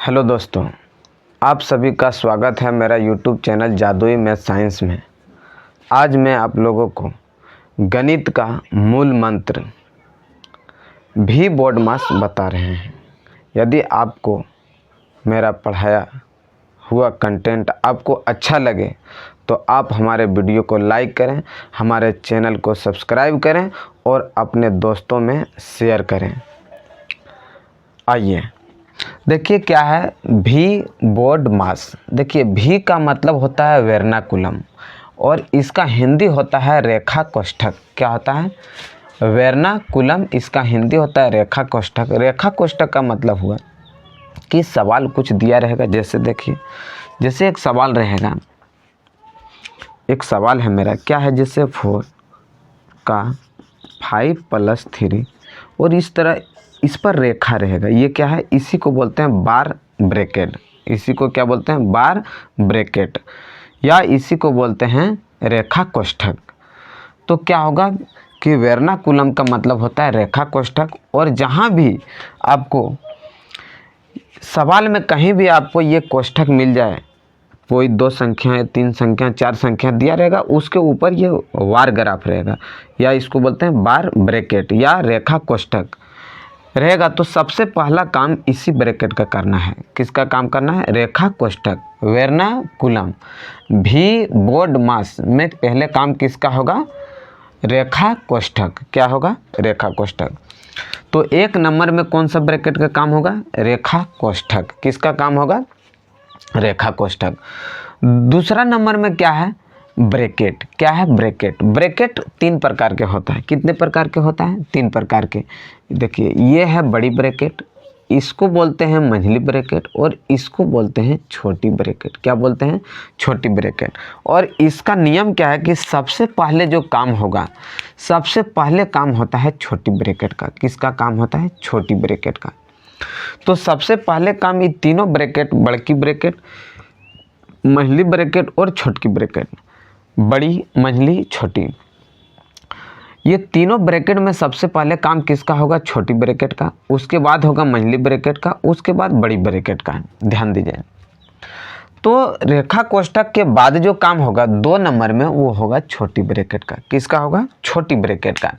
Hello दोस्तों, आप सभी का स्वागत है मेरा यूट्यूब चैनल जादुई मैथ साइंस में। आज मैं आप लोगों को गणित का मूल मंत्र भी बोर्ड मास बता रहे हैं। यदि आपको मेरा पढ़ाया हुआ कंटेंट आपको अच्छा लगे तो आप हमारे वीडियो को लाइक करें, हमारे चैनल को सब्सक्राइब करें और अपने दोस्तों में शेयर करें। आइए देखिए क्या है भी बोर्ड मास। देखिए भी का मतलब होता है वेर्नाकुलम और इसका हिंदी होता है रेखा कोष्ठक। क्या होता है? वेर्नाकुलम। इसका हिंदी होता है रेखा कोष्ठक। रेखा कोष्ठक का मतलब हुआ कि सवाल कुछ दिया रहेगा। जैसे देखिए, जैसे एक सवाल रहेगा, एक सवाल है मेरा, क्या है? जैसे 4 का 5 + 3 और इस तरह इस पर रेखा रहेगा। ये क्या है? इसी को बोलते हैं बार ब्रैकेट। इसी को क्या बोलते हैं? बार ब्रैकेट, या इसी को बोलते हैं रेखा कोष्ठक। तो क्या होगा कि वेर्नाकुलम का मतलब होता है रेखा कोष्ठक। और जहाँ भी आपको सवाल में कहीं भी आपको ये कोष्ठक मिल जाए, कोई 2 संख्या, 3 संख्या, 4 संख्या दिया रहेगा, उसके ऊपर ये वार ग्राफ रहेगा, या इसको बोलते हैं बार ब्रैकेट या रेखा कोष्ठक रहेगा, तो सबसे पहला काम इसी ब्रैकेट का करना है। किसका काम करना है? रेखा कोष्ठक, वेर्नाकुलम। भी बोर्ड मास में पहले काम किसका होगा? रेखा कोष्ठक। क्या होगा? रेखा कोष्ठक। तो 1 नंबर में कौन सा ब्रैकेट का काम होगा? रेखा कोष्ठक। किसका काम होगा? रेखा कोष्ठक। दूसरा नंबर में क्या है? ब्रैकेट। क्या है? ब्रैकेट। ब्रैकेट 3 प्रकार के होता है। कितने प्रकार के होता है? 3 प्रकार के। देखिए, ये है बड़ी ब्रैकेट, इसको बोलते हैं मंझली ब्रैकेट, और इसको बोलते हैं छोटी ब्रैकेट। क्या बोलते हैं? छोटी ब्रैकेट। और इसका नियम क्या है कि सबसे पहले जो काम होगा, सबसे पहले काम होता है छोटी ब्रैकेट का। किसका काम होता है? छोटी ब्रैकेट का। तो सबसे पहले काम ये तीनों ब्रैकेट, बड़की ब्रैकेट, मंझली ब्रैकेट और छोटी ब्रैकेट, बड़ी, मंझली, छोटी, ये तीनों ब्रैकेट में सबसे पहले काम किसका होगा? छोटी ब्रैकेट का। उसके बाद होगा मंझली ब्रैकेट का, उसके बाद बड़ी ब्रैकेट का। ध्यान दीजिए। तो रेखा कोष्ठक के बाद जो काम होगा 2 नंबर में, वो होगा छोटी ब्रैकेट का। किसका होगा? छोटी ब्रैकेट का।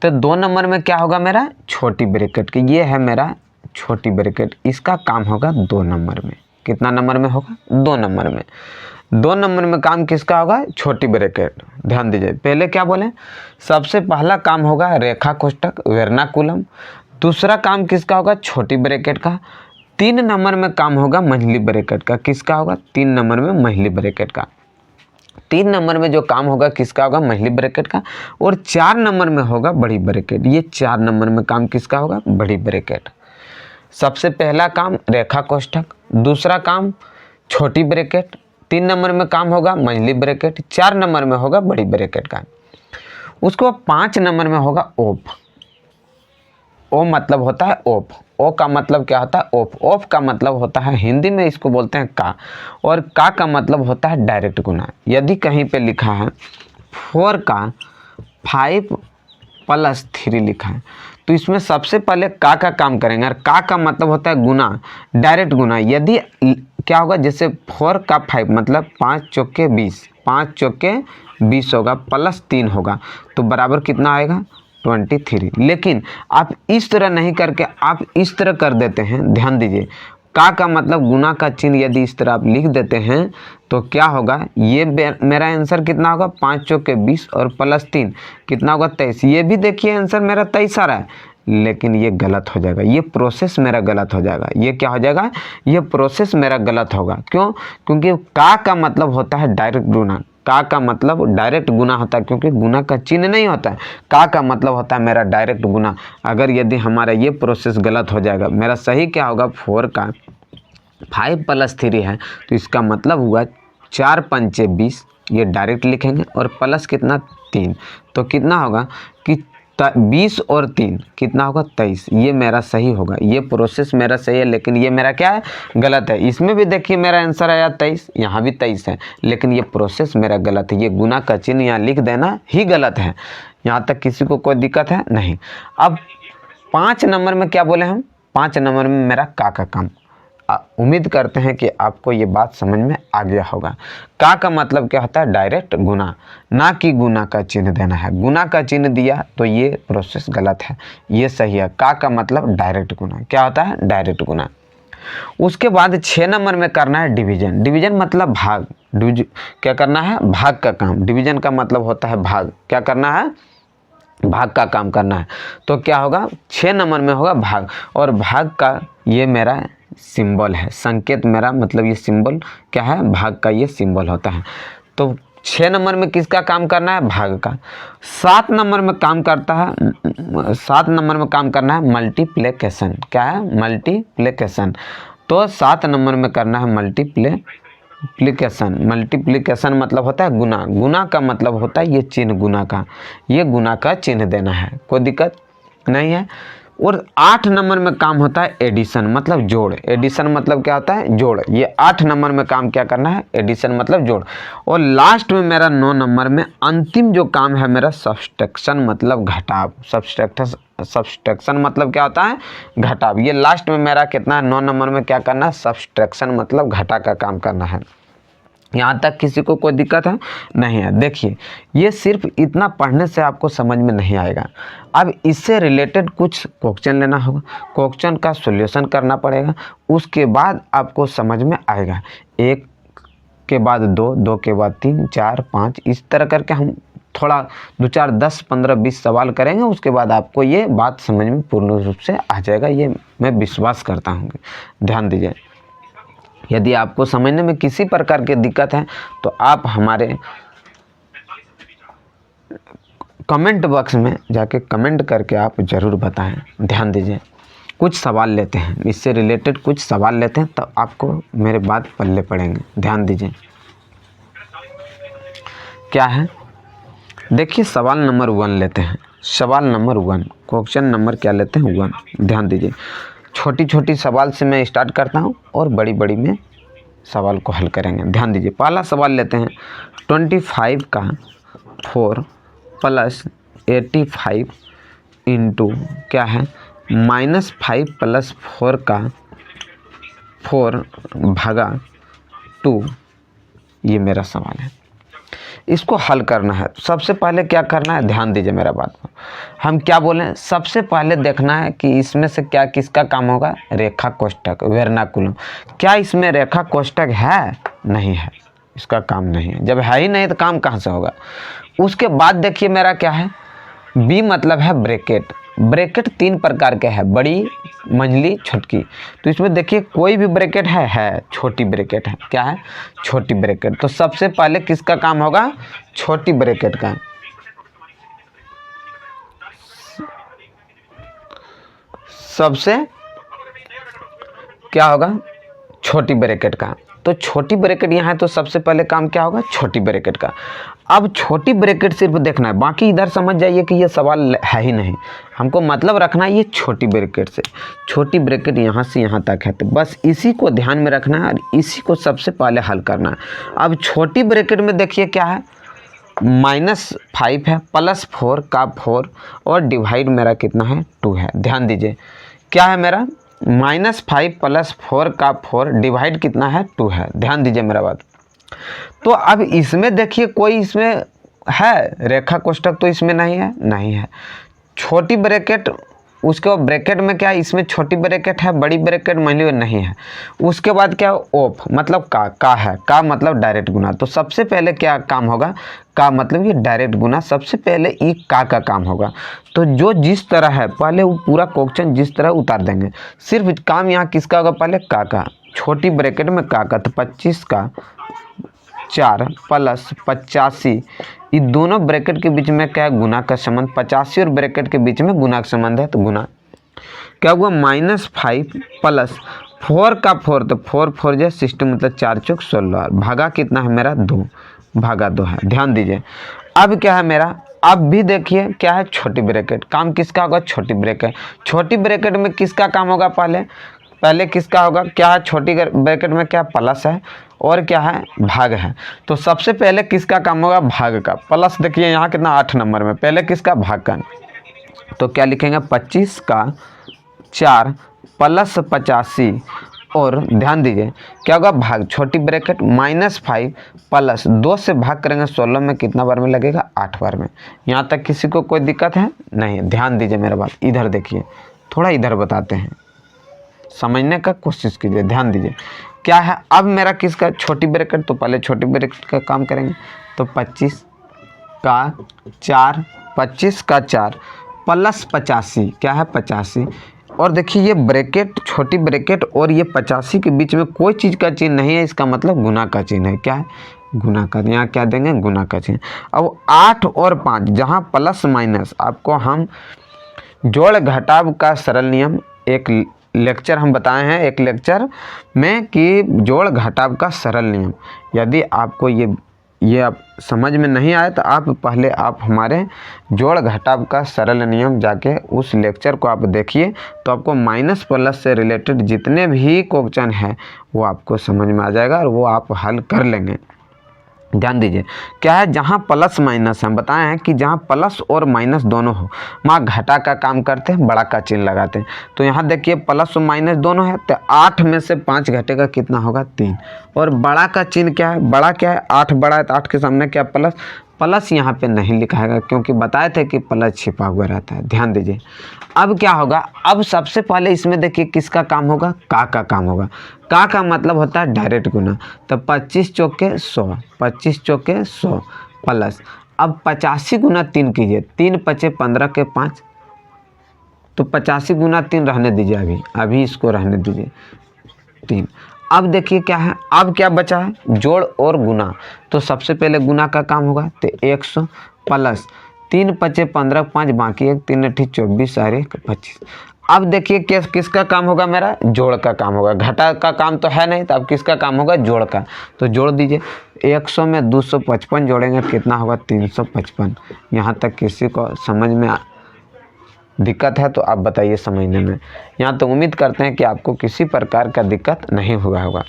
तो 2 नंबर में क्या होगा मेरा? छोटी ब्रैकेट की। ये है मेरा छोटी ब्रैकेट, इसका काम होगा 2 नंबर में। कितना नंबर में होगा? 2 नंबर में। 2 नंबर में काम किसका होगा? छोटी ब्रैकेट। ध्यान दीजिए, पहले क्या बोले? सबसे पहला काम होगा रेखा कोष्ठक, वेर्नाकुलम। दूसरा काम किसका होगा? छोटी ब्रैकेट का। 3 नंबर में काम होगा मंझली ब्रैकेट का। किसका होगा? 3 नंबर में मंझली ब्रैकेट का। 3 नंबर में जो काम होगा किसका होगा? मंझली ब्रैकेट का। और 4 नंबर में होगा बड़ी ब्रैकेट। ये 4 नंबर में काम किसका होगा? बड़ी ब्रैकेट। सबसे पहला काम रेखा कोष्ठक, दूसरा काम छोटी ब्रैकेट, 3 नंबर में काम होगा मंझली ब्रैकेट, 4 नंबर में होगा बड़ी ब्रैकेट का। उसको 5 नंबर में होगा ओफ। ओ मतलब होता है ओफ। ओ का मतलब क्या होता है? ओफ। ओफ का मतलब होता है, हिंदी में इसको बोलते हैं का, और का मतलब होता है डायरेक्ट गुना। यदि कहीं पे लिखा है 4 का 5 + 3 लिखा है, तो इसमें सबसे पहले का काम करेंगे। और का मतलब होता है गुना, डायरेक्ट गुना। यदि क्या होगा? जैसे 4 का 5 मतलब 5 चौके 20, 5 चौके 20 होगा, +3 होगा, तो बराबर कितना आएगा? 23। लेकिन आप इस तरह नहीं करके आप इस तरह कर देते हैं। ध्यान दीजिए, का मतलब गुना का चिन्ह यदि इस तरह आप लिख देते हैं तो क्या होगा? ये मेरा आंसर कितना होगा? 5 चौके 20 और +3 कितना होगा? 23। ये भी देखिए आंसर मेरा 23 आ रहा है, लेकिन ये गलत हो जाएगा। ये प्रोसेस मेरा गलत हो जाएगा। ये क्या हो जाएगा? ये प्रोसेस मेरा गलत होगा। क्यों? क्योंकि का मतलब होता है डायरेक्ट गुना। का मतलब डायरेक्ट गुना होता है, क्योंकि गुना का चिन्ह नहीं होता है। का मतलब होता है मेरा डायरेक्ट गुना। अगर यदि हमारा ये प्रोसेस गलत हो जाएगा, मेरा सही क्या होगा? 4 का 5 + 3 है, तो इसका मतलब हुआ 4 × 5 = 20, ये डायरेक्ट लिखेंगे, और प्लस कितना? 3, तो कितना होगा कि 20 और 3 कितना होगा? 23। ये मेरा सही होगा। ये प्रोसेस मेरा सही है, लेकिन ये मेरा क्या है? गलत है। इसमें भी देखिए मेरा आंसर आया 23, यहाँ भी 23 है, लेकिन ये प्रोसेस मेरा गलत है। ये गुना का चिन्ह यहाँ लिख देना ही गलत है। यहाँ तक किसी को कोई दिक्कत है? नहीं। अब 5 नंबर में क्या बोले हम? 5 नंबर में मेरा का काम। उम्मीद करते हैं कि आपको ये बात समझ में आ गया होगा। का मतलब क्या होता है? डायरेक्ट गुना, ना कि गुना का चिन्ह देना है। गुना का चिन्ह दिया तो ये प्रोसेस गलत है, ये सही है। का मतलब डायरेक्ट गुना। क्या होता है? डायरेक्ट गुना। उसके बाद 6 नंबर में करना है डिवीजन। डिवीजन मतलब भाग। क्या करना है? भाग का काम। डिवीजन का मतलब होता है भाग। क्या करना है? भाग का काम करना है। तो क्या होगा? 6 नंबर में होगा भाग। और भाग का ये मेरा सिंबल है, संकेत मेरा, मतलब ये सिंबल क्या है? भाग का ये सिंबल होता है। तो 6 नंबर में किसका काम करना है? भाग का। 7 नंबर में काम करता है, 7 नंबर में काम करना है मल्टीप्लिकेशन। क्या है? मल्टीप्लिकेशन। तो 7 नंबर में करना है मल्टीप्लिकेशन। मल्टीप्लिकेशन मतलब होता है गुना। गुना का मतलब होता है ये चिन्ह गुना का, ये गुना का चिन्ह देना है, कोई दिक्कत नहीं है। और 8 नंबर में काम होता है एडिशन, मतलब जोड़। एडिशन मतलब क्या होता है? जोड़। ये 8 नंबर में काम क्या करना है? एडिशन मतलब जोड़। और लास्ट में मेरा 9 नंबर में अंतिम जो काम है मेरा सब्सट्रैक्शन मतलब घटाव। सब्सट्रैक्शन मतलब क्या होता है? घटाव। ये लास्ट में मेरा कितना है? 9 नंबर में क्या करना है? सब्सट्रैक्शन मतलब घटा का काम करना है। यहाँ तक किसी को कोई दिक्कत है? नहीं है। देखिए, ये सिर्फ इतना पढ़ने से आपको समझ में नहीं आएगा। अब इससे रिलेटेड कुछ क्वेश्चन लेना होगा, क्वेश्चन का सॉल्यूशन करना पड़ेगा, उसके बाद आपको समझ में आएगा। 1 के बाद 2, 2 के बाद 3, 4, 5, इस तरह करके हम थोड़ा 2, 4, 10, 15, 20 सवाल करेंगे। उसके बाद आपको ये बात समझ में पूर्ण रूप से आ जाएगा, ये मैं विश्वास करता हूँ। ध्यान दीजिए, यदि आपको समझने में किसी प्रकार की दिक्कत है तो आप हमारे कमेंट बॉक्स में जाके कमेंट करके आप ज़रूर बताएं। ध्यान दीजिए, कुछ सवाल लेते हैं, इससे रिलेटेड कुछ सवाल लेते हैं, तो आपको मेरे बात पल्ले पड़ेंगे। ध्यान दीजिए, क्या है? देखिए, सवाल नंबर 1 लेते हैं। सवाल नंबर 1, क्वेश्चन नंबर क्या लेते हैं? 1। ध्यान दीजिए, छोटी छोटी सवाल से मैं स्टार्ट करता हूँ और बड़ी बड़ी में सवाल को हल करेंगे। ध्यान दीजिए, पहला सवाल लेते हैं। 25 का 4 + 85 इंटू क्या है? -5 + 4 का 4 भागा 2, ये मेरा सवाल है। इसको हल करना है। सबसे पहले क्या करना है? ध्यान दीजिए मेरा बात को। हम क्या बोलें? सबसे पहले देखना है कि इसमें से क्या किसका काम होगा? रेखा कोष्ठक, वर्नाकुलम। क्या इसमें रेखा कोष्ठक है? नहीं है, इसका काम नहीं है। जब है ही नहीं तो काम कहाँ से होगा? उसके बाद देखिए मेरा क्या है? बी मतलब है ब्रैकेट। ब्रैकेट 3 प्रकार के हैं, बड़ी, मंझली, छोटकी। तो इसमें देखिए कोई भी ब्रैकेट है, छोटी ब्रैकेट है। क्या है? छोटी ब्रैकेट। तो सबसे पहले किसका काम होगा? छोटी ब्रैकेट का। सबसे क्या होगा? छोटी ब्रैकेट का। तो छोटी ब्रैकेट यहाँ है, तो सबसे पहले काम क्या होगा? छोटी ब्रैकेट का। अब छोटी ब्रैकेट सिर्फ देखना है, बाकी इधर समझ जाइए कि ये सवाल है ही नहीं। हमको मतलब रखना है ये छोटी ब्रैकेट से। छोटी ब्रैकेट यहाँ से यहाँ तक है, तो बस इसी को ध्यान में रखना है और इसी को सबसे पहले हल करना है। अब छोटी ब्रैकेट में देखिए क्या है? -5 है, +4 का 4 और डिवाइड मेरा कितना है? 2 है। ध्यान दीजिए, क्या है मेरा? -5 + 4 का 4 डिवाइड कितना है? 2 है। ध्यान दीजिए मेरा बात। तो अब इसमें देखिए कोई इसमें है रेखा कोष्ठक? तो इसमें नहीं है, नहीं है। छोटी ब्रैकेट, उसके बाद ब्रैकेट में क्या है? इसमें छोटी ब्रैकेट है, बड़ी ब्रैकेट मंझली नहीं है। उसके बाद क्या? ऑफ मतलब का है। का मतलब डायरेक्ट गुना। तो सबसे पहले क्या काम होगा? का मतलब ये डायरेक्ट गुना। सबसे पहले ये का काम होगा। तो जो जिस तरह है पहले वो पूरा क्वेश्चन जिस तरह उतार देंगे। सिर्फ काम यहाँ किसका होगा? पहले का। छोटी ब्रैकेट में का। तो 25 का 4 + 85, ये दोनों ब्रैकेट के बीच में क्या है? गुना का संबंध। 85 और ब्रैकेट के बीच में गुना का संबंध है, तो गुना क्या हुआ? -5 + 4 का 4, तो 4 4 जो 60 मतलब 4 चौक 16, भागा कितना है मेरा? 2, भागा 2 है। ध्यान दीजिए, अब क्या है मेरा? अब भी देखिए क्या है? छोटी ब्रैकेट। काम किसका होगा? छोटी ब्रैकेट। छोटी ब्रैकेट में किसका काम होगा? पहले किसका होगा? क्या है? छोटी ब्रैकेट में क्या? प्लस है और क्या है? भाग है। तो सबसे पहले किसका काम होगा? भाग का। प्लस देखिए यहाँ कितना? 8 नंबर में। पहले किसका? भाग का। तो क्या लिखेंगे? 25 का 4 + 85 और ध्यान दीजिए क्या होगा, भाग छोटी ब्रैकेट -5 प्लस 2 से भाग करेंगे 16 में, कितना बार में लगेगा, 8 बार में। यहाँ तक किसी को कोई दिक्कत है नहीं? ध्यान दीजिए मेरा बात, इधर देखिए, थोड़ा इधर बताते हैं, समझने का कोशिश कीजिए, ध्यान दीजिए क्या है। अब मेरा किसका छोटी ब्रैकेट, तो पहले छोटी ब्रैकेट का काम करेंगे। तो 25 का 4 प्लस 85 क्या है, 85। और देखिए ये ब्रैकेट, छोटी ब्रैकेट और ये 85 के बीच में कोई चीज़ का चिन्ह नहीं है, इसका मतलब गुना का चिन्ह है। क्या है, गुना का। यहाँ क्या देंगे, गुना का चिन्ह। अब 8 और 5 जहाँ प्लस माइनस, आपको हम जोड़ घटाव का सरल नियम एक लेक्चर हम बताए हैं, एक लेक्चर में कि जोड़ घटाव का सरल नियम। यदि आपको ये आप समझ में नहीं आए तो आप पहले आप हमारे जोड़ घटाव का सरल नियम जाके उस लेक्चर को आप देखिए, तो आपको माइनस प्लस से रिलेटेड जितने भी क्वेश्चन है वो आपको समझ में आ जाएगा और वो आप हल कर लेंगे। ध्यान दीजिए क्या है, जहाँ प्लस माइनस हम बताए हैं कि जहाँ प्लस और माइनस दोनों हो, वहाँ घटा का काम करते हैं, बड़ा का चिन्ह लगाते हैं। तो यहाँ देखिए प्लस और माइनस दोनों है, तो 8 में से 5 घटेगा, कितना होगा, 3। और बड़ा का चिन्ह क्या है, बड़ा क्या है, 8 बड़ा है, तो 8 के सामने क्या, प्लस। प्लस यहाँ पे नहीं लिखा है क्योंकि बताए थे कि प्लस छिपा हुआ रहता है। ध्यान दीजिए अब क्या होगा, अब सबसे पहले इसमें देखिए किसका काम होगा, का काम होगा। का मतलब होता है डायरेक्ट गुना। तो 25 चौके 100, 25 चौके 100 प्लस, अब 85 गुना 3 कीजिए, 3 पचे 15 के 5, तो 85 गुना 3 रहने दीजिए, अभी इसको रहने दीजिए 3। अब देखिए क्या है, अब क्या बचा है, जोड़ और गुना। तो सबसे पहले गुना का काम होगा, तो 100 प्लस 3 पचे 15 5 बाकी 1 3 8 24 और 1 25। अब देखिए किसका काम होगा, मेरा जोड़ का काम होगा, घटा का काम तो है नहीं, तो अब किसका काम होगा, जोड़ का। तो जोड़ दीजिए, 100 में 255 जोड़ेंगे कितना होगा, 355। यहाँ तक किसी को समझ में दिक्कत है तो आप बताइए समझने में। यहाँ तो उम्मीद करते हैं कि आपको किसी प्रकार का दिक्कत नहीं हुआ होगा।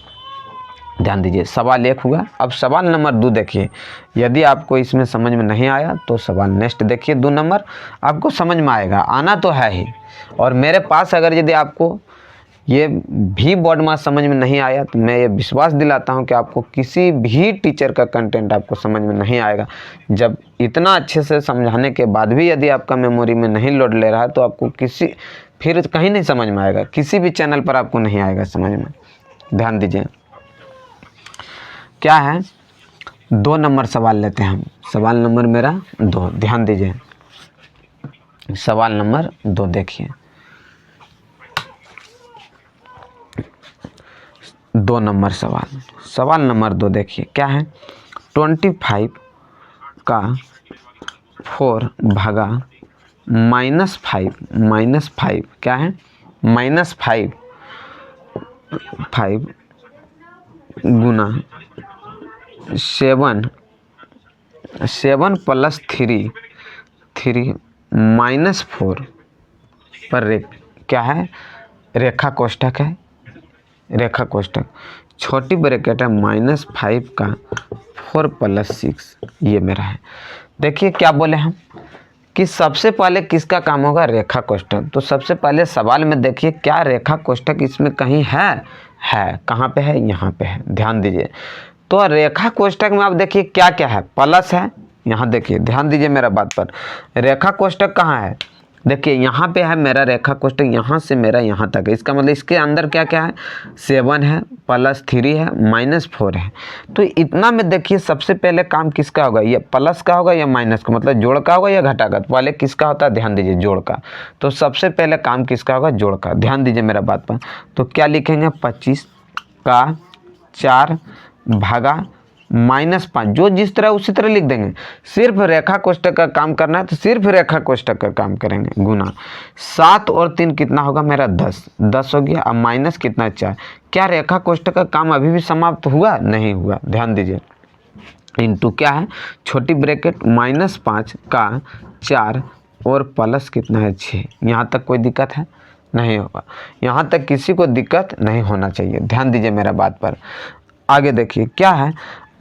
ध्यान दीजिए सवाल 1 हुआ। अब सवाल नंबर 2 देखिए, यदि आपको इसमें समझ में नहीं आया तो सवाल नेक्स्ट देखिए, 2 नंबर आपको समझ में आएगा, आना तो है ही। और मेरे पास अगर यदि आपको ये भी बोर्ड में समझ में नहीं आया तो मैं ये विश्वास दिलाता हूँ कि आपको किसी भी टीचर का कंटेंट आपको समझ में नहीं आएगा। जब इतना अच्छे से समझाने के बाद भी यदि आपका मेमोरी में नहीं लोड ले रहा है तो आपको फिर कहीं नहीं समझ में आएगा, किसी भी चैनल पर आपको नहीं आएगा समझ में। ध्यान दीजिए क्या है, 2 नंबर सवाल लेते हैं हम। सवाल नंबर मेरा 2, ध्यान दीजिए सवाल नंबर 2 देखिए, 2 नंबर सवाल नंबर 2 देखिए क्या है, 25 का 4 भागा -5 क्या है, -5 गुना 7 प्लस 3 -4 पर क्या है, रेखा कोष्ठक है, रेखा कोष्ठक। छोटी ब्रैकेट है -5 का 4 प्लस 6, ये मेरा है। देखिए क्या बोले हम कि सबसे पहले किसका काम होगा, रेखा कोष्ठक। तो सबसे पहले सवाल में देखिए क्या रेखा कोष्ठक इसमें कहीं है, कहाँ पे है, यहाँ पे है। ध्यान दीजिए तो रेखा कोष्ठक में आप देखिए क्या क्या है, प्लस है। यहाँ देखिए ध्यान दीजिए मेरा बात पर, रेखा कोष्ठक कहाँ है, देखिए यहाँ पे है मेरा रेखा कोष्ठक, यहाँ से मेरा यहाँ तक है। इसका मतलब इसके अंदर क्या क्या है, 7 है प्लस 3 है -4 है। तो इतना में देखिए सबसे पहले काम किसका होगा, ये प्लस का होगा या माइनस का, मतलब जोड़ का होगा या घटा का। पहले किसका होता है, ध्यान दीजिए जोड़ का। तो सबसे पहले काम किसका होगा, जोड़ का। ध्यान दीजिए मेरा बात पर, तो क्या लिखेंगे, 25 का 4 भागा -5, जो जिस तरह उसी तरह लिख देंगे। सिर्फ रेखा कोष्ठक का काम करना है तो सिर्फ रेखा कोष्ठक का काम करेंगे, गुना 7 और 3 कितना होगा मेरा, 10 हो गया। अब माइनस कितना, 4। क्या रेखा कोष्ठक का काम अभी भी समाप्त हुआ, नहीं हुआ। ध्यान दीजिए इनटू क्या है, छोटी ब्रैकेट -5 का 4 और प्लस कितना है, 6। यहाँ तक कोई दिक्कत है, नहीं होगा। यहाँ तक किसी को दिक्कत नहीं होना चाहिए। ध्यान दीजिए मेरा बात पर। आगे देखिए क्या है,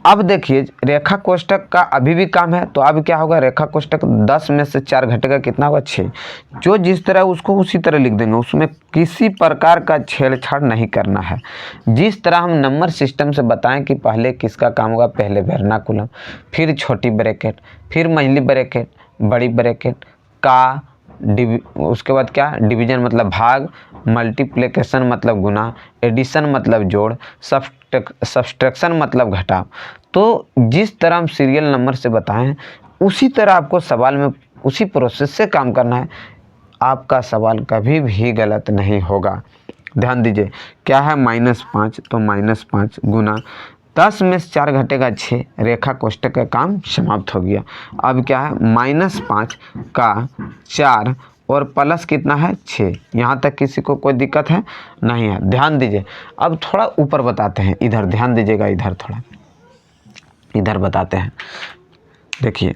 अब देखिए रेखा कोष्ठक का अभी भी काम है, तो अब क्या होगा, रेखा कोष्ठक 10 में से 4 घटेगा कितना होगा 6। जो जिस तरह उसको उसी तरह लिख देंगे, उसमें किसी प्रकार का छेड़छाड़ नहीं करना है। जिस तरह हम नंबर सिस्टम से बताएं कि पहले किसका काम होगा, पहले वर्नाकुलम, फिर छोटी ब्रैकेट, फिर मझली ब्रैकेट, बड़ी ब्रैकेट का उसके बाद क्या, डिवीजन मतलब भाग, मल्टीप्लिकेशन मतलब गुना, एडिशन मतलब जोड़, सब्सट्रैक्शन मतलब घटाव। तो जिस तरह हम सीरियल नंबर से बताएं उसी तरह आपको सवाल में उसी प्रोसेस से काम करना है। आपका सवाल कभी भी गलत नहीं होगा। ध्यान दीजिए क्या है, -5, तो -5 गुना 10 में से 4 घटेगा 6, रेखा कोष्ठक का काम समाप्त हो गया। अब क्या है, -5 का 4 और प्लस कितना है 6। यहाँ तक किसी को कोई दिक्कत है नहीं है। ध्यान दीजिए अब थोड़ा ऊपर बताते हैं, इधर ध्यान दीजिएगा, इधर थोड़ा इधर बताते हैं। देखिए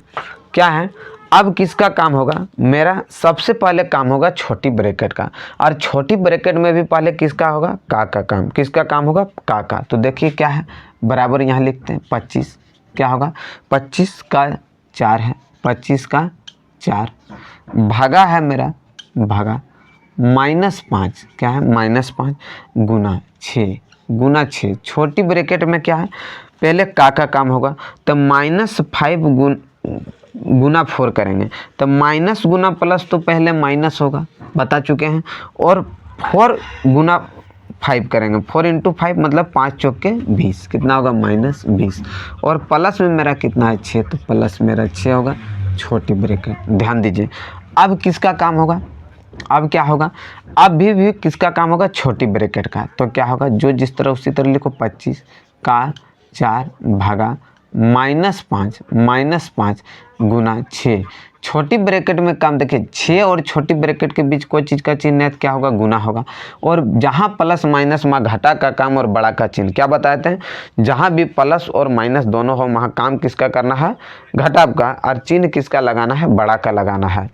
क्या है, अब किसका काम होगा, मेरा सबसे पहले काम होगा छोटी ब्रैकेट का, और छोटी ब्रैकेट में भी पहले किसका होगा, का काम। किसका काम होगा, का। तो देखिए क्या है, बराबर यहाँ लिखते हैं 25, क्या होगा 25 का 4 है, 25 का 4 भागा है मेरा, भागा -5, क्या है -5 गुना 6 छोटी ब्रैकेट में क्या है, पहले का काम होगा, तो -5 गुना 4 करेंगे, तो माइनस गुना प्लस तो पहले माइनस होगा, बता चुके हैं, और 4 गुना 5 करेंगे, 4 × 5 मतलब 5 चौक के 20, कितना होगा -20, और प्लस में मेरा कितना है 6, तो प्लस मेरा 6 होगा छोटी ब्रैकेट। ध्यान दीजिए अब किसका काम होगा, अब क्या होगा, अब भी किसका काम होगा, छोटी ब्रैकेट का। तो क्या होगा, जो जिस तरह उसी तरह लिखो, 25 का 4 भागा -5 गुना 6। छोटी ब्रैकेट में काम देखिए, 6 और छोटी ब्रैकेट के बीच कोई चीज़ का चिन्ह है, क्या होगा, गुना होगा। और जहाँ प्लस माइनस वहाँ घटा का काम और बड़ा का चिन्ह, क्या बताते हैं, जहाँ भी प्लस और माइनस दोनों हो वहाँ काम किसका करना है, घटाव का, और चिन्ह किसका लगाना है, बड़ा का लगाना है।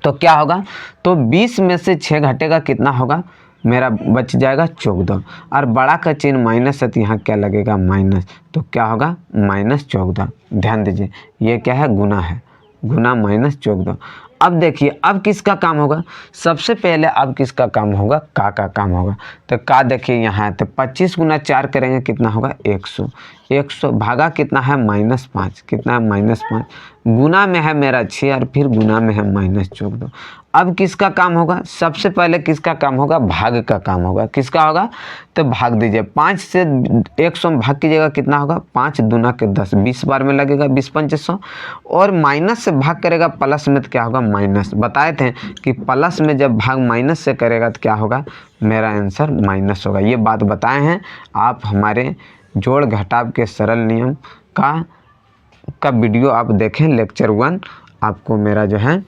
तो क्या होगा, तो 20 में से 6 घटेगा कितना होगा, मेरा बच जाएगा 14, और बड़ा का चिन्ह माइनस है तो यहाँ क्या लगेगा, माइनस, तो क्या होगा -14। ध्यान दीजिए ये क्या है, गुना है, गुना -14। अब देखिए अब किसका काम होगा, सबसे पहले अब किसका काम होगा, का काम होगा। तो का देखिए यहाँ है, तो 25 गुना 4 करेंगे कितना होगा 100 भागा कितना है -5, कितना है -5, गुना में है मेरा 6 और फिर गुना में है -14। अब किसका काम होगा, सबसे पहले किसका काम होगा, भाग का काम होगा। किसका होगा, तो भाग दीजिए, 5 से 100 में भाग कीजिएगा कितना होगा, 5 दूना के 10, 20 बार में लगेगा 20 × 5 100, और माइनस से भाग करेगा प्लस में तो क्या होगा, माइनस। बताए थे कि प्लस में जब भाग माइनस से करेगा तो क्या होगा, मेरा आंसर माइनस होगा। ये बात बताए हैं आप हमारे जोड़ घटाव के सरल नियम का वीडियो आप देखें, लेक्चर 1, आपको मेरा जो है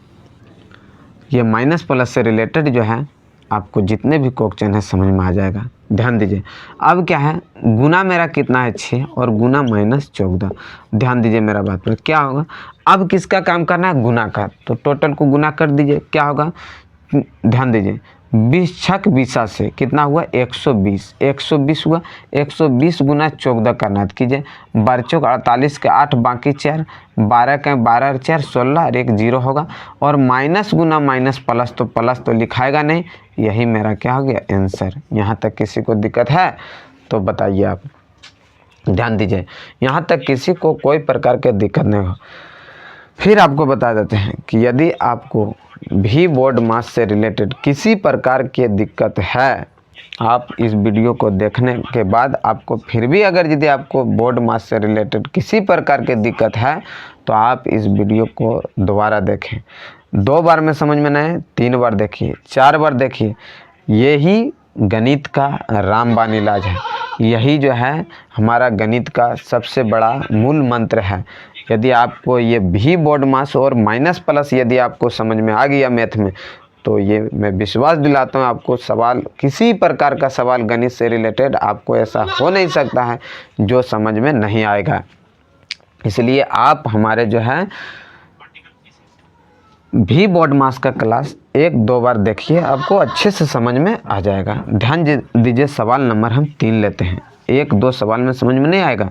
ये माइनस प्लस से रिलेटेड जो है आपको जितने भी क्वेश्चन है समझ में आ जाएगा। ध्यान दीजिए अब क्या है, गुना मेरा कितना है 6 और गुना -14। ध्यान दीजिए मेरा बात पर, क्या होगा, अब किसका काम करना है, गुना का, तो टोटल को गुना कर दीजिए, क्या होगा, ध्यान दीजिए 20 छक 20 से कितना हुआ 120 हुआ, 120 गुना 14 करना है, कीजिए 12 चौक 48 के 8 बाकी 4, 12 के 12 और 4 16 और 1 0 होगा, और माइनस गुना माइनस प्लस तो लिखाएगा नहीं। यही मेरा क्या हो गया आंसर। यहाँ तक किसी को दिक्कत है तो बताइए आप। ध्यान दीजिए यहाँ तक किसी को कोई प्रकार की दिक्कत नहीं हो। फिर आपको बता देते हैं कि यदि आपको भी बोर्ड मास से रिलेटेड किसी प्रकार की दिक्कत है, आप इस वीडियो को देखने के बाद आपको फिर भी अगर यदि आपको बोर्ड मास से रिलेटेड किसी प्रकार की दिक्कत है तो आप इस वीडियो को दोबारा देखें। 2 बार में समझ में नहीं, 3 बार देखिए, 4 बार देखिए। यही गणित का रामबाण इलाज है, यही जो है हमारा गणित का सबसे बड़ा मूल मंत्र है। यदि आपको ये भी बोर्ड मास और माइनस प्लस यदि आपको समझ में आ गया मैथ में, तो ये मैं विश्वास दिलाता हूँ आपको सवाल, किसी प्रकार का सवाल गणित से रिलेटेड आपको ऐसा हो नहीं सकता है जो समझ में नहीं आएगा। इसलिए आप हमारे जो है भी बोर्ड मास का क्लास 1-2 बार देखिए, आपको अच्छे से समझ में आ जाएगा। ध्यान दीजिए सवाल नंबर हम 3 लेते हैं। एक दो सवाल में समझ में नहीं आएगा,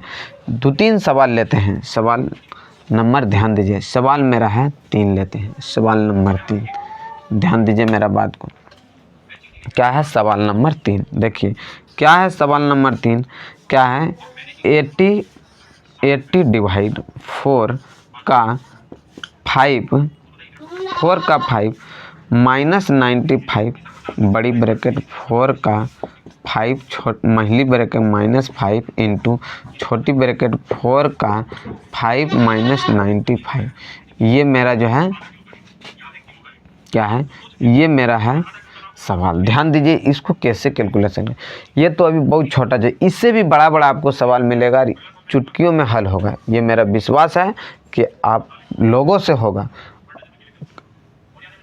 2-3 सवाल लेते हैं। सवाल नंबर ध्यान दीजिए, सवाल मेरा है 3 लेते हैं। सवाल नंबर 3, ध्यान दीजिए मेरा बात को। क्या है सवाल नंबर 3? देखिए क्या है सवाल नंबर 3, क्या है 80 डिवाइड 4 का 5 माइनस 95 बड़ी ब्रैकेट 4 का 5 महिली ब्रैकेट -5 इंटू छोटी ब्रैकेट 4 का 5 माइनस 95। ये मेरा जो है क्या है, ये मेरा है सवाल। ध्यान दीजिए इसको कैसे कैलकुलेशन है। ये तो अभी बहुत छोटा है, इससे भी बड़ा बड़ा आपको सवाल मिलेगा, चुटकियों में हल होगा। ये मेरा विश्वास है कि आप लोगों से होगा,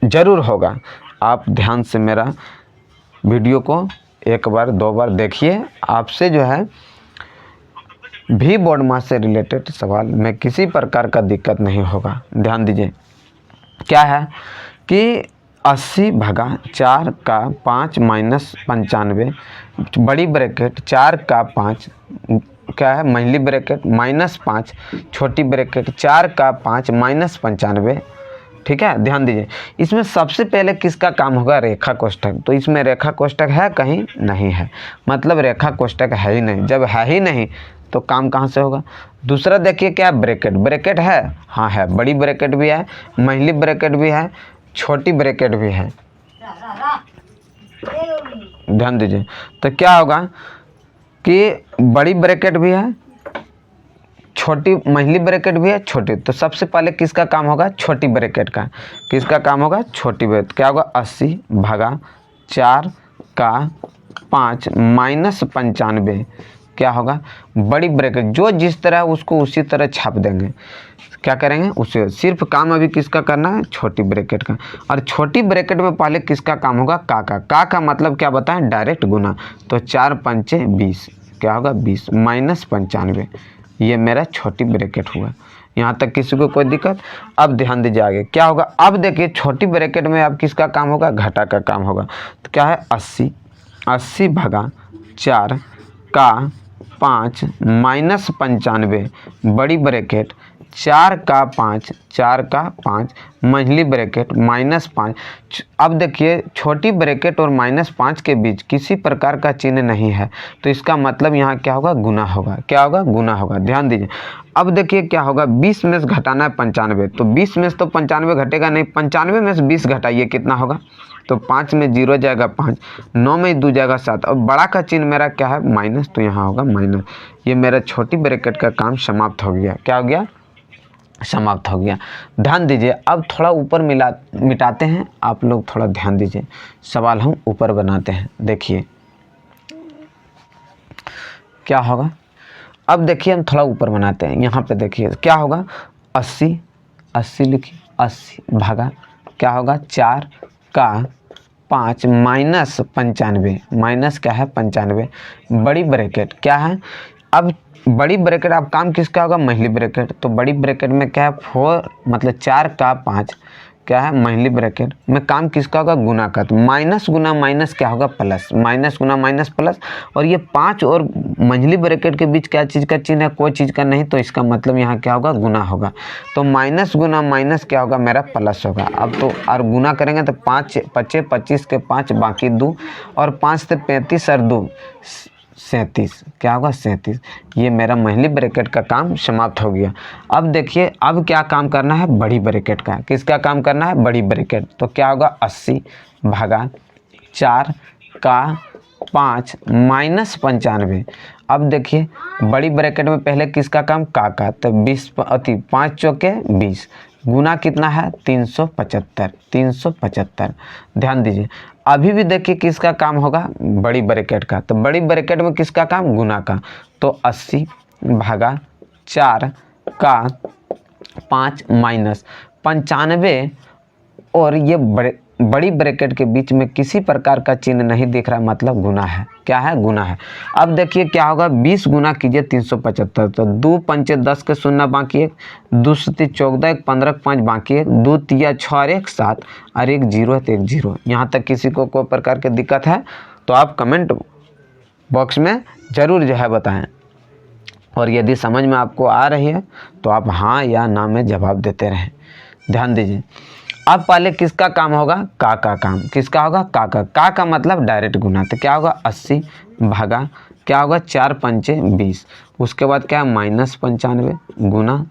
ज़रूर होगा। आप ध्यान से मेरा वीडियो को 1 बार 2 बार देखिए, आपसे जो है भी बोर्ड मास से रिलेटेड सवाल में किसी प्रकार का दिक्कत नहीं होगा। ध्यान दीजिए क्या है कि 80 भागा 4 का 5 माइनस 95 बड़ी ब्रैकेट 4 का 5 क्या है महिली ब्रैकेट -5 छोटी ब्रैकेट 4 का 5 माइनस 95। ठीक है, ध्यान दीजिए इसमें सबसे पहले किसका काम होगा, रेखा कोष्ठक। तो इसमें रेखा कोष्ठक है कहीं नहीं है, मतलब रेखा कोष्ठक है ही नहीं। जब है ही नहीं तो काम कहाँ से होगा। दूसरा देखिए क्या ब्रैकेट, ब्रैकेट है, हाँ है, बड़ी ब्रैकेट भी है, महिली ब्रैकेट भी है, छोटी ब्रैकेट भी है। ध्यान दीजिए तो क्या होगा कि बड़ी ब्रैकेट भी है, छोटी महिली ब्रैकेट भी है, छोटी। तो सबसे पहले किसका काम होगा, छोटी ब्रैकेट का। किसका काम होगा, छोटी ब्रैकेट। क्या होगा 80 भागा 4 का 5 माइनस 95 क्या होगा बड़ी ब्रैकेट। जो जिस तरह उसको उसी तरह छाप देंगे, क्या करेंगे उसे। सिर्फ काम अभी किसका करना है, छोटी ब्रैकेट का। और छोटी ब्रैकेट में पहले किसका काम होगा, का का मतलब क्या बताएं, डायरेक्ट गुना। तो 4 पंचे 20 क्या होगा 20 माइनस 95। ये मेरा छोटी ब्रैकेट हुआ। यहाँ तक किसी को कोई दिक्कत। अब ध्यान दीजिए आगे क्या होगा। अब देखिए छोटी ब्रैकेट में अब किसका काम होगा, घटा का काम होगा। तो क्या है 80 भागा 4 का 5 माइनस 95 बड़ी ब्रैकेट 4 का 5 महिली ब्रैकेट -5। अब देखिए छोटी ब्रैकेट और -5 के बीच किसी प्रकार का चिन्ह नहीं है, तो इसका मतलब यहाँ क्या होगा, गुना होगा। क्या होगा, गुना होगा। ध्यान दीजिए अब देखिए क्या होगा, 20 में से घटाना है 95। तो 20 में से तो 95 घटेगा नहीं, 95 में से 20 घटाइए कितना होगा। तो 5 में 0 जाएगा 5, 9 में 2 जाएगा 7। अब बड़ा का चिन्ह मेरा क्या है, माइनस, तो यहाँ होगा माइनस। ये मेरा छोटी ब्रैकेट का काम समाप्त हो गया। क्या हो गया, समाप्त हो गया। ध्यान दीजिए अब थोड़ा ऊपर मिटाते हैं, आप लोग थोड़ा ध्यान दीजिए। सवाल हम ऊपर बनाते हैं। देखिए क्या होगा, अब देखिए हम थोड़ा ऊपर बनाते हैं। यहाँ पे देखिए क्या होगा 80 लिखिए, 80 भागा क्या होगा 4 का 5 माइनस 95 माइनस क्या है 95 बड़ी ब्रैकेट क्या है। अब बड़ी ब्रैकेट आप काम किसका होगा, महिली ब्रैकेट। तो बड़ी ब्रैकेट में क्या है 4 मतलब 4 का 5 क्या है महिली ब्रैकेट में काम किसका होगा, गुना का। तो माइनस गुना माइनस क्या होगा, प्लस। माइनस गुना माइनस प्लस। और ये 5 और महिली ब्रैकेट के बीच क्या चीज़ का चिन्ह है, कोई चीज़ का नहीं। तो इसका मतलब यहाँ क्या होगा, गुना होगा। तो माइनस गुना माइनस क्या होगा, मेरा प्लस होगा। अब तो और गुना करेंगे तो 5 पचे 25 के 5 बाकी 2 और 5 से 35 और 2 37 क्या होगा 37। ये मेरा महिली ब्रैकेट का काम समाप्त हो गया। अब देखिए अब क्या काम करना है, बड़ी ब्रैकेट का। किसका काम करना है, बड़ी ब्रैकेट। तो क्या होगा 80 भागा 4 का 5 माइनस 95। अब देखिए बड़ी ब्रैकेट में पहले किसका काम, का। तो 20 5 चौके 20 गुना कितना है 375। ध्यान दीजिए अभी भी देखिए किसका काम होगा, बड़ी ब्रैकेट का। तो बड़ी ब्रैकेट में किसका काम, गुना का। तो 80 भागा 4 का 5 माइनस 95। और ये बड़ी ब्रैकेट के बीच में किसी प्रकार का चिन्ह नहीं दिख रहा, मतलब गुना है। क्या है, गुना है। अब देखिए क्या होगा 20 गुना कीजिए 375। तो 2 पंचे 10 के 0 बाकी 1, 2 7 14 1 15 5 बाकी 1, 2 3 6 और 1 7 और 1 0 है तो 1 0। यहाँ तक किसी को कोई प्रकार की दिक्कत है तो आप कमेंट बॉक्स में ज़रूर जो है बताएं। और यदि समझ में आपको आ रही है तो आप हाँ या ना में जवाब देते रहें। ध्यान दीजिए, अब पहले किसका काम होगा? का काम। किसका होगा? का का मतलब डायरेक्ट गुना। तो क्या होगा? 80 भागा क्या होगा? 4 पंचे 20। उसके बाद क्या है? -95 गुना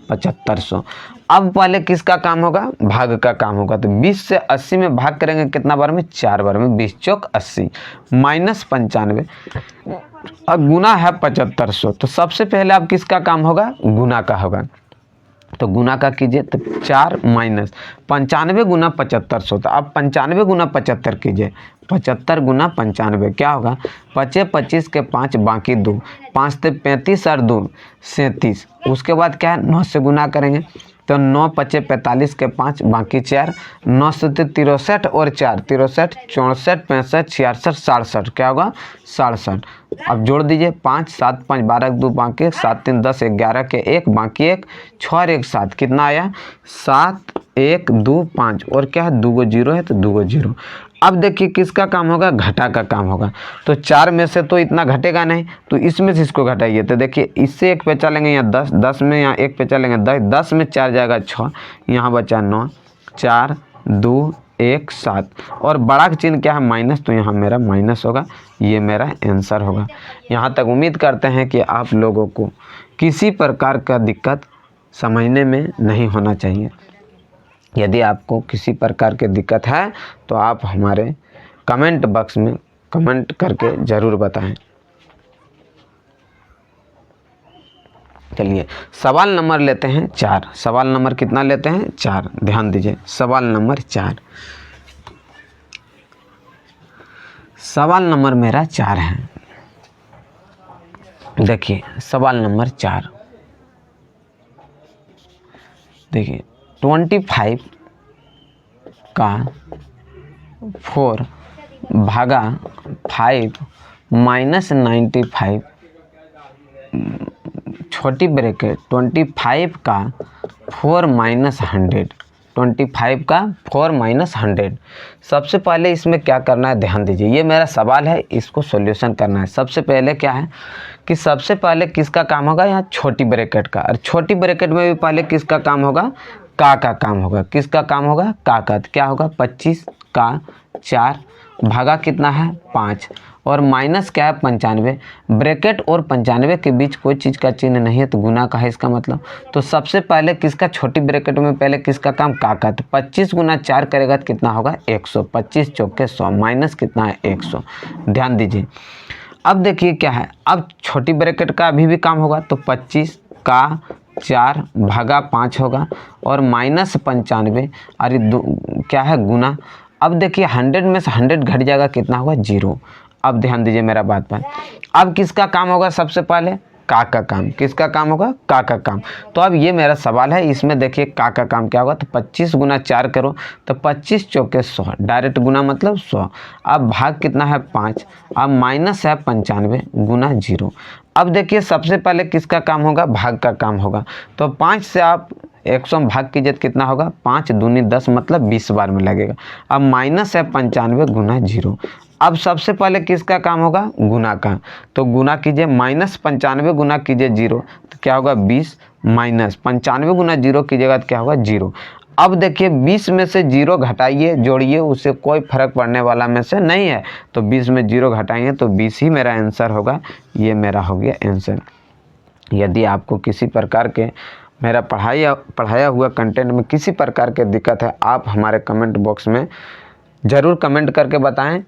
7500। अब पहले किसका काम होगा? भाग का काम होगा। तो 20 से 80 में भाग करेंगे कितना बार में? 4 बार में। 20 चौक 80 -95 अब गुना है 7500। तो सबसे पहले अब किसका काम होगा? गुना का होगा। तो गुना का कीजिए। तो 4 माइनस 95 गुना 7500। तो अब 95 गुना 75 कीजिए। 75 गुना 95 क्या होगा? 25 25 के 5 बाकी 2, 5 से 35 और 2 37। उसके बाद क्या है? 9 से गुना करेंगे। तो 9 पचे 45 के 5 बाकी 4, 9 से 63 और 4 63 64 65 66 67 क्या होगा? 67। अब जोड़ दीजिए। 5 7 5 12 2 बाकी 7 3 10 11 के 1 बाकी 1 6 और 1 7 कितना आया? 7 1 2 5 और क्या है? 2 गो 0 है तो 2 गो 0। अब देखिए किसका काम होगा? घटा का काम होगा। तो 4 में से तो इतना घटेगा नहीं, तो इसमें से इसको घटाइए। तो देखिए इससे 1 पे चलेंगे यहाँ 10, 10 में यहाँ 1 पे चलेंगे 10, 10 में 4 जाएगा 6, यहाँ बचा 9, 4 2 1 7 और बड़ा का चिन्ह क्या है? माइनस। तो यहाँ मेरा माइनस होगा। ये मेरा आंसर होगा। यहाँ तक उम्मीद करते हैं कि आप लोगों को किसी प्रकार का दिक्कत समझने में नहीं होना चाहिए। यदि आपको किसी प्रकार की दिक्कत है तो आप हमारे कमेंट बॉक्स में कमेंट करके ज़रूर बताएं। चलिए सवाल नंबर लेते हैं 4। सवाल नंबर कितना लेते हैं? 4। ध्यान दीजिए, सवाल नंबर 4। सवाल नंबर मेरा 4 है। देखिए सवाल नंबर 4। देखिए 25 का 4 भागा 5 -95 छोटी ब्रैकेट 25 का 4 -100 25 का 4 -100। सबसे पहले इसमें क्या करना है? ध्यान दीजिए, ये मेरा सवाल है, इसको सॉल्यूशन करना है। सबसे पहले क्या है कि सबसे पहले किसका काम होगा? यहाँ छोटी ब्रैकेट का। और छोटी ब्रैकेट में भी पहले किसका काम होगा? का काम होगा। किसका काम होगा? का। तो क्या होगा? 25 का 4 भागा कितना है? 5 और माइनस क्या है? 95। ब्रैकेट और 95 के बीच कोई चीज़ का चिन्ह नहीं है तो गुना का है इसका मतलब। तो सबसे पहले किसका? छोटी ब्रैकेट में पहले किसका काम? का। तो 25 गुना 4 करेगा तो कितना होगा? 100। 25 चौके 100 माइनस कितना है? 100। ध्यान दीजिए, अब देखिए क्या है, अब छोटी ब्रैकेट का अभी भी काम होगा। तो 25 का 4 भागा 5 होगा और -95 और क्या है? गुना। अब देखिए 100 में से 100 घट जाएगा, कितना होगा? 0। अब ध्यान दीजिए मेरा बात पर। अब किसका काम होगा? सबसे पहले का काम। किसका काम होगा? का काम। तो अब ये मेरा सवाल है, इसमें देखिए का काम क्या होगा? तो 25 गुना 4 करो तो 25 चौके 100, डायरेक्ट गुना मतलब 100। अब भाग कितना है? 5। अब माइनस है 95 गुना 0। अब देखिए सबसे पहले किसका काम होगा? भाग का काम होगा। तो 5 से आप 100 में भाग कीजिए तो कितना होगा? 5 दूनी 10 मतलब 20 बार में लगेगा। अब माइनस है 95 गुना 0। अब सबसे पहले किसका काम होगा? गुना का। तो गुना कीजिए, -95 गुना कीजिए 0 तो क्या होगा? 20 माइनस 95 गुना 0 कीजिएगा तो क्या होगा? 0। अब देखिए 20 में से 0 घटाइए, जोड़िए, उससे कोई फर्क पड़ने वाला में से नहीं है। तो 20 में 0 घटाएंगे तो 20 ही मेरा आंसर होगा। ये मेरा हो गया आंसर। यदि आपको किसी प्रकार के मेरा पढ़ाया हुआ कंटेंट में किसी प्रकार की दिक्कत है, आप हमारे कमेंट बॉक्स में ज़रूर कमेंट करके बताएं,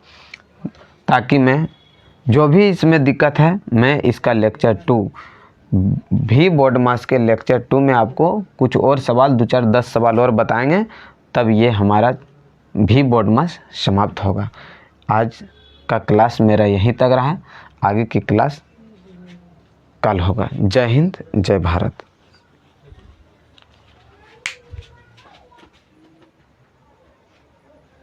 ताकि मैं जो भी इसमें दिक्कत है मैं इसका लेक्चर 2 भी बोर्ड मास के लेक्चर 2 में आपको कुछ और सवाल 2 4 10 सवाल और बताएंगे, तब ये हमारा भी बोर्ड मास समाप्त होगा। आज का क्लास मेरा यहीं तक रहा, आगे की क्लास कल होगा। जय हिंद, जय भारत।